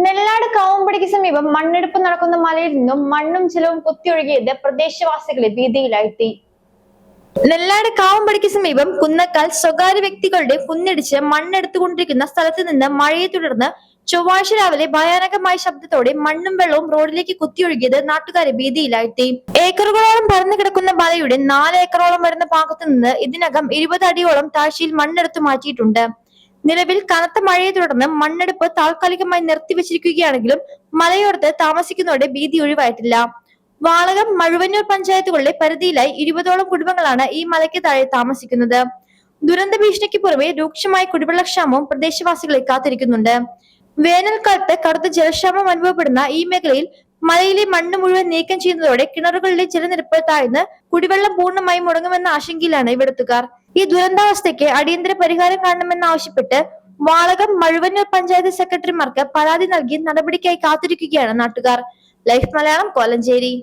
നെല്ലാട് കാവുംപടിക്ക് സമീപം മണ്ണെടുപ്പ് നടക്കുന്ന മലയിൽ നിന്നും മണ്ണും ജലവും കുത്തിയൊഴുകിയത് പ്രദേശവാസികളെ ഭീതിയിലാഴ്ത്തി. നെല്ലാട് കാവുംപടിക്ക് സമീപം കുന്നക്കാൽ സ്വകാര്യ വ്യക്തികളുടെ കുന്നിടിച്ച് മണ്ണെടുത്തുകൊണ്ടിരിക്കുന്ന സ്ഥലത്ത് നിന്ന് മഴയെ തുടർന്ന് ചൊവ്വാഴ്ച രാവിലെ ഭയാനകമായ ശബ്ദത്തോടെ മണ്ണും വെള്ളവും റോഡിലേക്ക് കുത്തിയൊഴുകിയത് നാട്ടുകാരെ ഭീതിയിലാഴ്ത്തി. ഏക്കറുകളോളം പരന്നു കിടക്കുന്ന മലയുടെ 4 ഏക്കറോളം വരുന്ന ഭാഗത്തു നിന്ന് ഇതിനകം 20 അടിയോളം താഴ്ചയിൽ മണ്ണെടുത്തു മാറ്റിയിട്ടുണ്ട്. നിലവിൽ കനത്ത മഴയെ തുടർന്ന് മണ്ണെടുപ്പ് താൽക്കാലികമായി നിർത്തിവച്ചിരിക്കുകയാണെങ്കിലും മലയോരത്ത് താമസിക്കുന്നവരുടെ ഭീതി ഒഴിവായിട്ടില്ല. വാളകം, മഴുവന്നൂർ പഞ്ചായത്തുകളുടെ പരിധിയിലായി 20ഓളം കുടുംബങ്ങളാണ് ഈ മലയ്ക്ക് താഴെ താമസിക്കുന്നത്. ദുരന്ത ഭീഷണിക്ക് പുറമെ രൂക്ഷമായ കുടിവെള്ളക്ഷാമവും പ്രദേശവാസികളെ കാത്തിരിക്കുന്നുണ്ട്. വേനൽക്കാലത്ത് കടുത്ത ജലക്ഷാമം അനുഭവപ്പെടുന്ന ഈ മേഖലയിൽ മലയിലെ മണ്ണ് മുഴുവൻ നീക്കം ചെയ്യുന്നതോടെ കിണറുകളിലെ ജലനിരപ്പ് താഴ്ന്ന് കുടിവെള്ളം പൂർണ്ണമായി മുടങ്ങുമെന്ന ആശങ്കയിലാണ് ഇവിടുത്തുകാർ. ഈ ദുരന്താവസ്ഥയ്ക്ക് അടിയന്തര പരിഹാരം കാണണമെന്നാവശ്യപ്പെട്ട് വാളകം, മഴുവന്നൂർ പഞ്ചായത്ത് സെക്രട്ടറിമാർക്ക് പരാതി നൽകി നടപടിക്കായി കാത്തിരിക്കുകയാണ് നാട്ടുകാർ. ലൈഫ് മലയാളം, കോലഞ്ചേരി.